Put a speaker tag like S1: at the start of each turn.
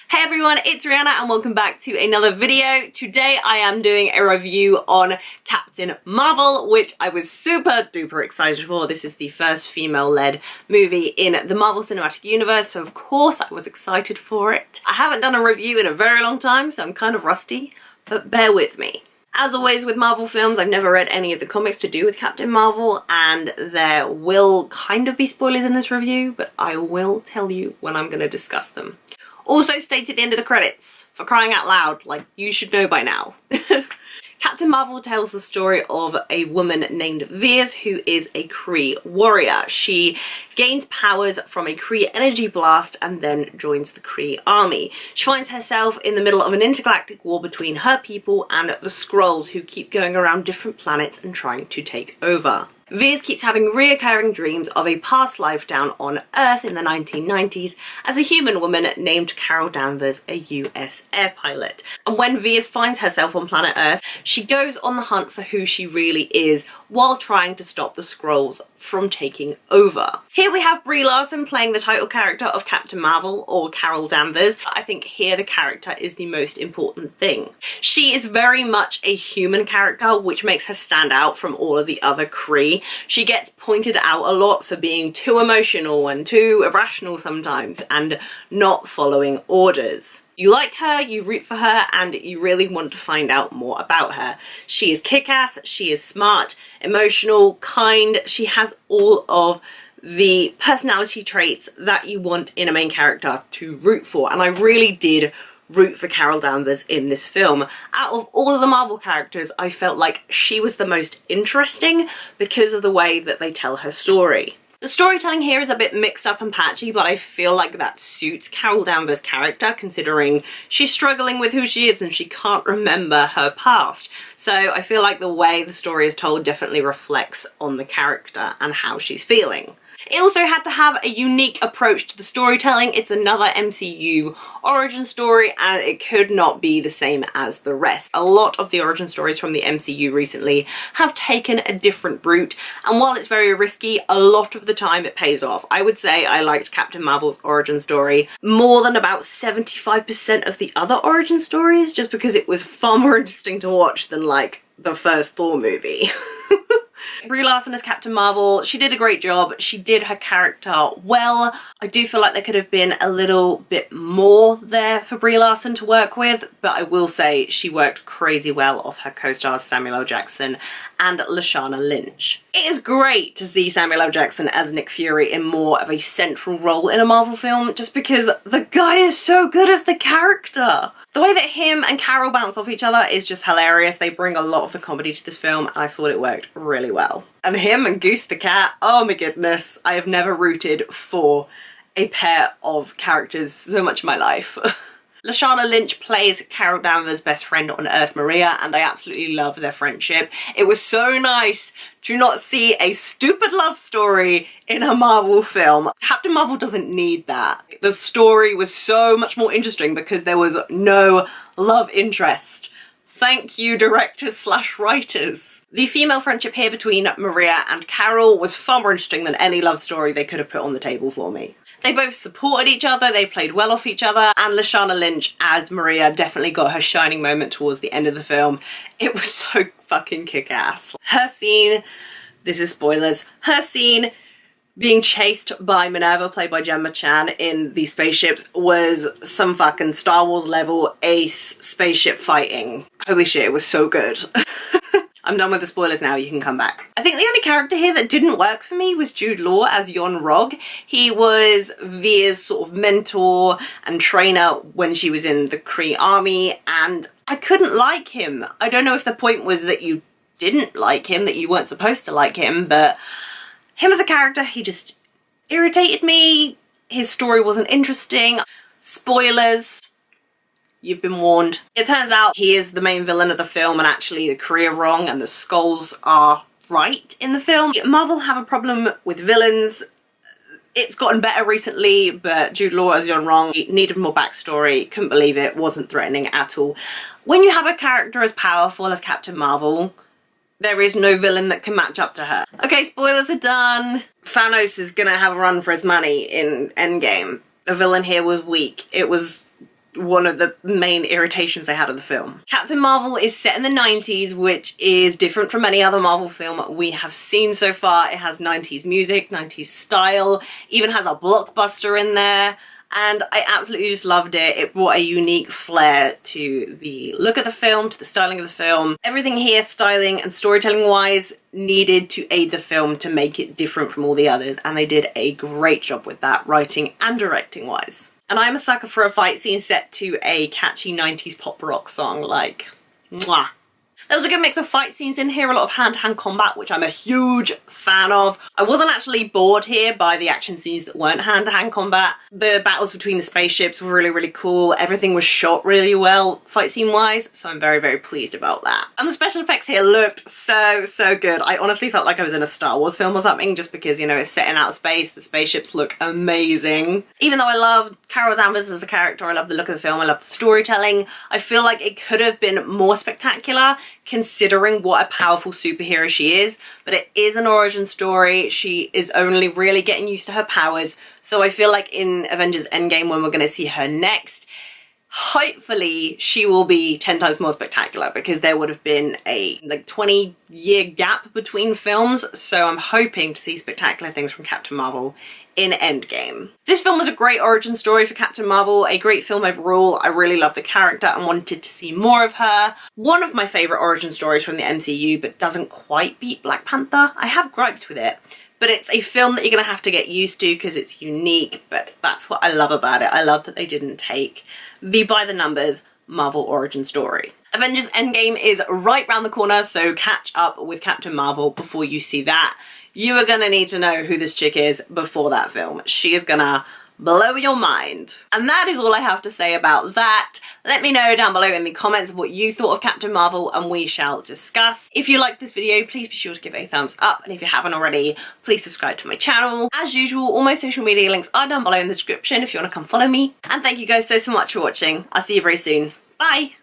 S1: Hey everyone, it's Rihanna and welcome back to another video. Today I am doing a review on Captain Marvel, which I was super duper excited for. This is the first female-led movie in the Marvel Cinematic Universe, so of course I was excited for it. I haven't done a review in a very long time, so I'm kind of rusty, but bear with me. As always with Marvel films, I've never read any of the comics to do with Captain Marvel, and there will kind of be spoilers in this review, but I will tell you when I'm going to discuss them. Also stated at the end of the credits, for crying out loud, like you should know by now. Captain Marvel tells the story of a woman named Veers who is a Kree warrior. She gains powers from a Kree energy blast and then joins the Kree army. She finds herself in the middle of an intergalactic war between her people and the Skrulls, who keep going around different planets and trying to take over. Veers keeps having reoccurring dreams of a past life down on Earth in the 1990s as a human woman named Carol Danvers, a US air pilot. And when Veers finds herself on planet Earth, she goes on the hunt for who she really is while trying to stop the Skrulls from taking over. Here we have Brie Larson playing the title character of Captain Marvel, or Carol Danvers. I think here the character is the most important thing. She is very much a human character, which makes her stand out from all of the other Kree. She gets pointed out a lot for being too emotional and too irrational sometimes and not following orders. You like her, you root for her, and you really want to find out more about her. She is kick-ass, she is smart, emotional, kind. She has all of the personality traits that you want in a main character to root for, and I really did root for Carol Danvers in this film. Out of all of the Marvel characters, I felt like she was the most interesting because of the way that they tell her story. The storytelling here is a bit mixed up and patchy, but I feel like that suits Carol Danvers' character, considering she's struggling with who she is and she can't remember her past. So I feel like the way the story is told definitely reflects on the character and how she's feeling. It also had to have a unique approach to the storytelling. It's another MCU origin story and it could not be the same as the rest. A lot of the origin stories from the MCU recently have taken a different route, and while it's very risky, a lot of the time it pays off. I would say I liked Captain Marvel's origin story more than about 75% of the other origin stories, just because it was far more interesting to watch than like the first Thor movie. Brie Larson as Captain Marvel, she did a great job. She did her character well. I do feel like there could have been a little bit more there for Brie Larson to work with, but I will say she worked crazy well off her co-stars Samuel L. Jackson and Leshawna Lynch. It is great to see Samuel L. Jackson as Nick Fury in more of a central role in a Marvel film, just because the guy is so good as the character. The way that him and Carol bounce off each other is just hilarious. They bring a lot of the comedy to this film and I thought it worked really well. And him and Goose the cat, oh my goodness, I have never rooted for a pair of characters so much in my life. Leshawna Lynch plays Carol Danvers' best friend on Earth, Maria, and I absolutely love their friendship. It was so nice to not see a stupid love story in a Marvel film. Captain Marvel doesn't need that. The story was so much more interesting because there was no love interest. Thank you, directors/writers. The female friendship here between Maria and Carol was far more interesting than any love story they could have put on the table for me. They both supported each other, they played well off each other, and Leshawna Lynch as Maria definitely got her shining moment towards the end of the film. It was so fucking kick-ass. Her scene, this is spoilers, her scene being chased by Minerva, played by Gemma Chan, in the spaceships was some fucking Star Wars level ace spaceship fighting. Holy shit, it was so good. I'm done with the spoilers now, you can come back. I think the only character here that didn't work for me was Jude Law as Yon Rog. He was Veer's sort of mentor and trainer when she was in the Kree army, and I couldn't like him. I don't know if the point was that you didn't like him, that you weren't supposed to like him, but him as a character, he just irritated me. His story wasn't interesting. Spoilers. You've been warned. It turns out he is the main villain of the film and actually the Kree are wrong and the Skrulls are right in the film. Marvel have a problem with villains. It's gotten better recently, but Jude Law as Yon Rong needed more backstory. Couldn't believe it. Wasn't threatening at all. When you have a character as powerful as Captain Marvel, there is no villain that can match up to her. Okay, spoilers are done. Thanos is gonna have a run for his money in Endgame. The villain here was weak. It was one of the main irritations I had of the film. Captain Marvel is set in the 90s, which is different from any other Marvel film we have seen so far. It has 90s music, 90s style, even has a blockbuster in there. And I absolutely just loved it. It brought a unique flair to the look of the film, to the styling of the film. Everything here, styling and storytelling wise, needed to aid the film to make it different from all the others. And they did a great job with that, writing and directing wise. And I'm a sucker for a fight scene set to a catchy 90s pop rock song, like, mwah. There was a good mix of fight scenes in here, a lot of hand-to-hand combat, which I'm a huge fan of. I wasn't actually bored here by the action scenes that weren't hand-to-hand combat. The battles between the spaceships were really, really cool. Everything was shot really well, fight scene-wise, so I'm very, very pleased about that. And the special effects here looked so, so good. I honestly felt like I was in a Star Wars film or something, just because, you know, it's set in outer space, the spaceships look amazing. Even though I love Carol Danvers as a character, I love the look of the film, I love the storytelling, I feel like it could have been more spectacular, considering what a powerful superhero she is, but it is an origin story. She is only really getting used to her powers, so I feel like in Avengers Endgame, when we're going to see her next, hopefully she will be 10 times more spectacular, because there would have been a 20-year gap between films, so I'm hoping to see spectacular things from Captain Marvel in Endgame. This film was a great origin story for Captain Marvel, a great film overall. I really love the character and wanted to see more of her. One of my favourite origin stories from the MCU, but doesn't quite beat Black Panther. I have griped with it, but it's a film that you're going to have to get used to because it's unique, but that's what I love about it. I love that they didn't take the by-the-numbers Marvel origin story. Avengers Endgame is right round the corner, so catch up with Captain Marvel before you see that. You are gonna need to know who this chick is before that film. She is gonna blow your mind. And that is all I have to say about that. Let me know down below in the comments what you thought of Captain Marvel, and we shall discuss. If you liked this video, please be sure to give it a thumbs up, and if you haven't already, please subscribe to my channel. As usual, all my social media links are down below in the description if you want to come follow me. And thank you guys so much for watching. I'll see you very soon. Bye!